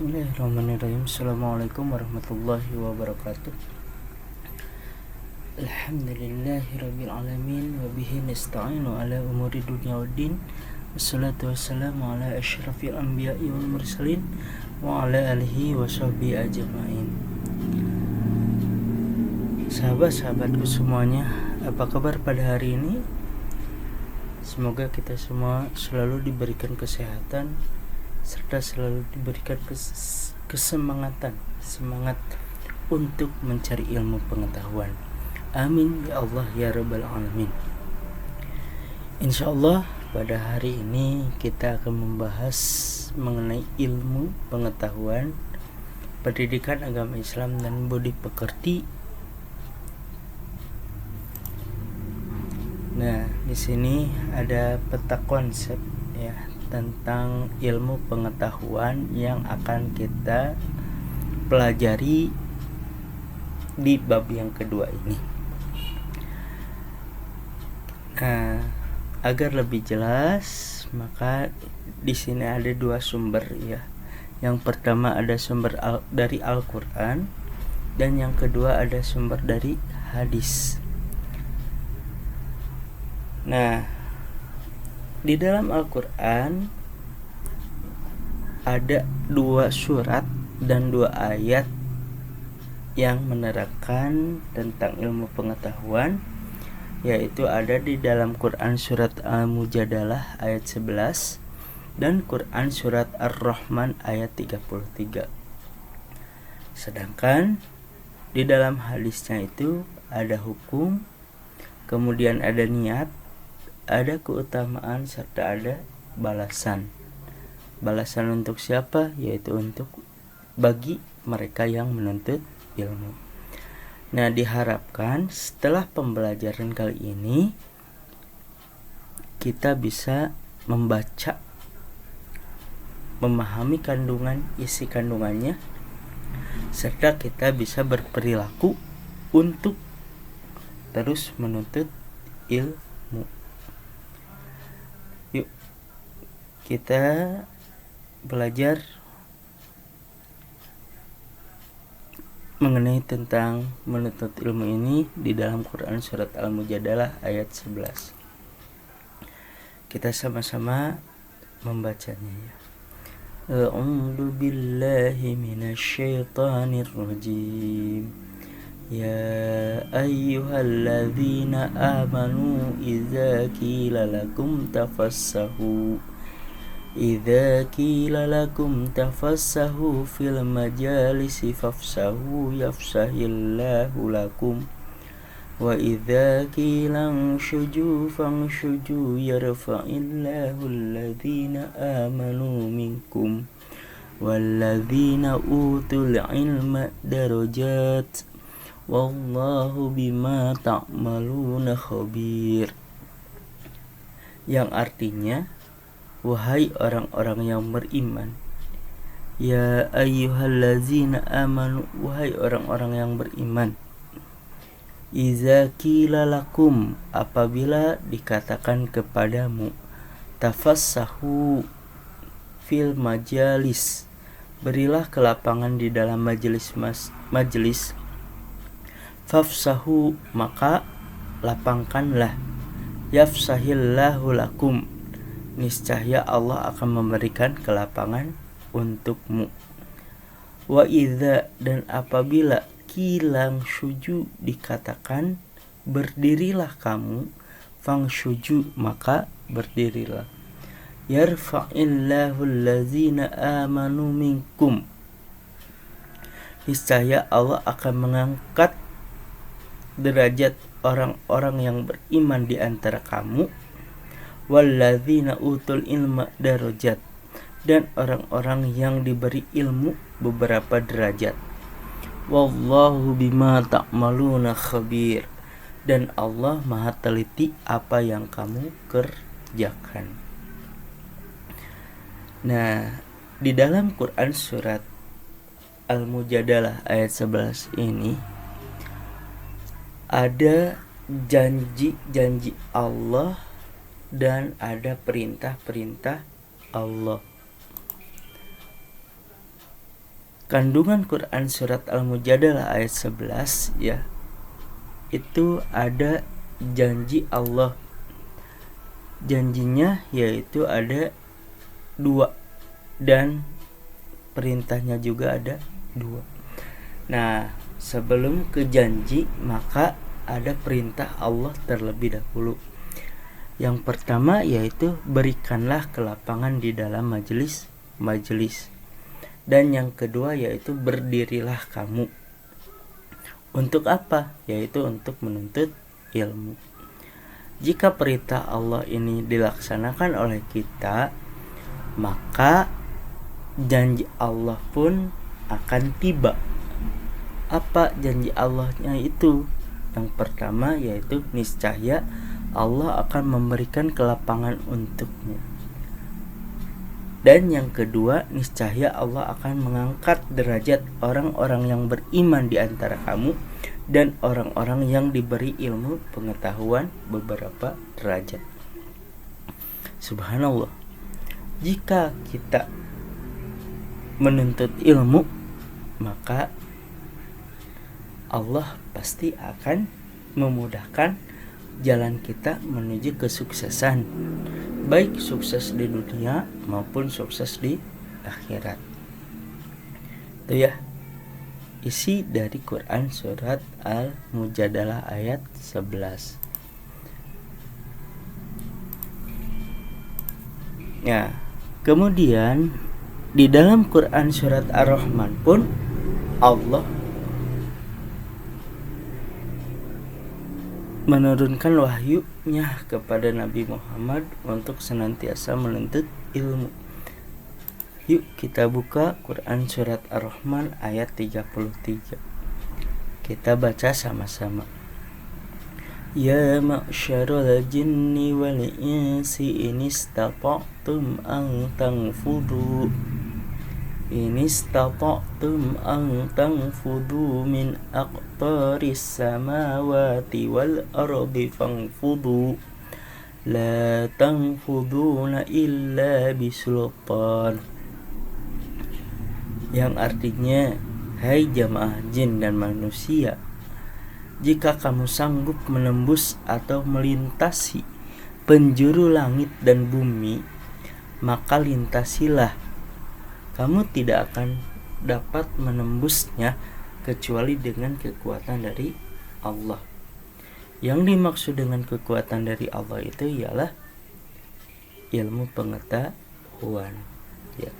Bismillahirrahmanirrahim. Assalamualaikum warahmatullahi wabarakatuh. Alhamdulillahirabbil alamin wa bihi nasta'inu ala umuri dunya waddin. Wassalatu wassalamu ala asyrafil anbiya'i wal mursalin wa ala alihi wa sahbihi ajma'in. Sahabat-sahabatku semuanya, apa kabar pada hari ini? Semoga kita semua selalu diberikan kesehatan serta selalu diberikan semangat untuk mencari ilmu pengetahuan. Amin ya Allah ya Rabbal Alamin. Insyaallah pada hari ini kita akan membahas mengenai ilmu pengetahuan, pendidikan agama Islam dan budi pekerti. Nah, di sini ada peta konsep ya tentang ilmu pengetahuan yang akan kita pelajari di bab yang kedua ini. Nah, agar lebih jelas, maka di sini ada dua sumber ya. Yang pertama ada sumber dari Al-Qur'an dan yang kedua ada sumber dari hadis. Nah, di dalam Al-Quran ada dua surat dan dua ayat yang menerangkan tentang ilmu pengetahuan, yaitu ada di dalam Quran surat Al-Mujadalah ayat 11 dan Quran surat Ar-Rahman ayat 33. Sedangkan di dalam hadisnya itu ada hukum, kemudian ada niat, ada keutamaan serta ada balasan. Balasan untuk siapa? Yaitu untuk bagi mereka yang menuntut ilmu. Nah, diharapkan setelah pembelajaran kali ini kita bisa membaca, memahami isi kandungannya, serta kita bisa berperilaku untuk terus menuntut ilmu. Yuk kita belajar mengenai tentang menuntut ilmu ini di dalam Quran surat Al-Mujadalah ayat 11. Kita sama-sama membacanya ya. A'udzu billahi minasyaitonir rajim. Ya ayyuhalladzina amanu idza qila lakum tafassahu fil majalisi fafsahu yafsahillahu lakum wa idza qila anshuju fanshuju yarfa'illahu alladzina amanu minkum walladzina utul ilma darajat wallahu bima ta'maluna khabir. Yang artinya, wahai orang-orang yang beriman, ya ayyuhallazina amanu, wahai orang-orang yang beriman, iza qila lakum, apabila dikatakan kepadamu, tafassahu fil majalis, berilah kelapangan di dalam majelis, fafsahu, maka lapangkanlah, yafsahillahu lakum, niscaya Allah akan memberikan kelapangan untukmu. Wa idza, dan apabila kilang syuju, dikatakan berdirilah kamu, fang syuju, maka berdirilah. Yarfa'illahu allazina amanu minkum, niscaya Allah akan mengangkat derajat orang-orang yang beriman di antara kamu, walladzina utul ilma darajat, dan orang-orang yang diberi ilmu beberapa derajat. Wallahu bima ta'maluna khabir, dan Allah maha teliti apa yang kamu kerjakan. Nah, di dalam Quran surat Al-Mujadalah ayat 11 ini ada janji-janji Allah dan ada perintah-perintah Allah. kandungan Quran surat Al-Mujadalah ayat 11 ya, itu ada janji Allah. Janjinya yaitu ada 2 dan perintahnya juga ada 2. Nah, sebelum ke janji maka ada perintah Allah terlebih dahulu. Yang pertama yaitu berikanlah kelapangan di dalam majelis. Dan yang kedua yaitu berdirilah kamu. Untuk apa? Yaitu untuk menuntut ilmu. Jika perintah Allah ini dilaksanakan oleh kita, maka janji Allah pun akan tiba. Apa janji Allahnya itu? Yang pertama yaitu niscaya Allah akan memberikan kelapangan untukmu. Dan yang kedua, niscaya Allah akan mengangkat derajat orang-orang yang beriman di antara kamu dan orang-orang yang diberi ilmu pengetahuan beberapa derajat. Subhanallah. Jika kita menuntut ilmu, maka Allah pasti akan memudahkan jalan kita menuju kesuksesan, baik sukses di dunia maupun sukses di akhirat. Itu ya isi dari Quran surat Al-Mujadalah ayat 11. Ya, kemudian di dalam Quran surat Ar-Rahman pun Allah menurunkan wahyunya kepada Nabi Muhammad untuk senantiasa menuntut ilmu. Yuk kita buka Quran surat Ar-Rahman ayat 33. Kita baca sama-sama. Ya ma'syaral jinni wal insi in istata'tum an tanfudu min aqtaris samawati wal ardi fanfudu la tanfuduna illa bisultan. Yang artinya, hai jamaah jin dan manusia, jika kamu sanggup menembus atau melintasi penjuru langit dan bumi, maka lintasilah. Kamu tidak akan dapat menembusnya kecuali dengan kekuatan dari Allah. Yang dimaksud dengan kekuatan dari Allah itu ialah ilmu pengetahuan. Ya.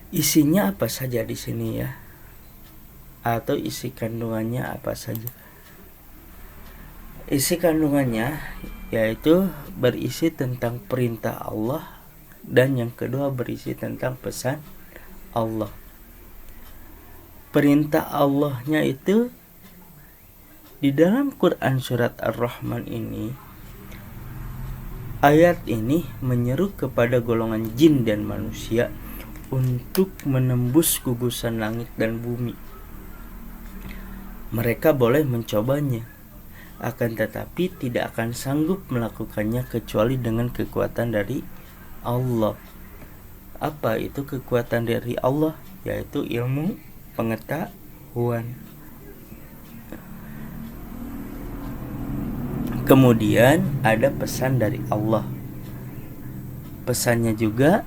Isinya apa saja di sini ya? Atau isi kandungannya apa saja? Isi kandungannya yaitu berisi tentang perintah Allah, dan yang kedua berisi tentang pesan Allah. Perintah Allahnya itu di dalam Quran surat Ar-Rahman ini, ayat ini menyeru kepada golongan jin dan manusia untuk menembus gugusan langit dan bumi. Mereka boleh mencobanya, akan tetapi tidak akan sanggup melakukannya kecuali dengan kekuatan dari Allah. Apa itu kekuatan dari Allah? Yaitu ilmu pengetahuan. Kemudian ada pesan dari Allah. Pesannya juga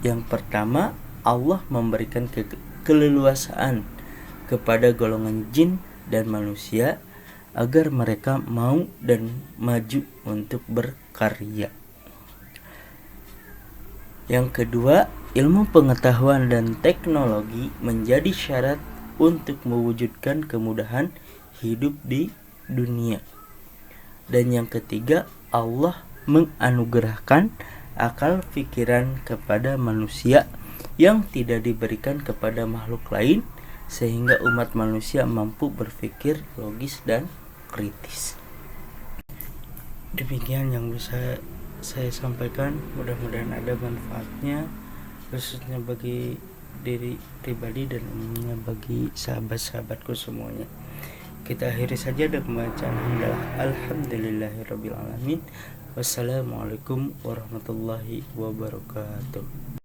yang pertama, Allah memberikan keleluasaan kepada golongan jin dan manusia agar mereka mau dan maju untuk berkarya. Yang kedua, ilmu pengetahuan dan teknologi menjadi syarat untuk mewujudkan kemudahan hidup di dunia. Dan yang ketiga, Allah menganugerahkan akal pikiran kepada manusia yang tidak diberikan kepada makhluk lain, sehingga umat manusia mampu berpikir logis dan kritis. Demikian yang bisa saya sampaikan, mudah-mudahan ada manfaatnya, khususnya bagi diri pribadi dan umumnya bagi sahabat-sahabatku semuanya. Kita akhiri saja dengan pembacaan hamdalah alhamdulillahirabbil alamin. Wassalamualaikum warahmatullahi wabarakatuh.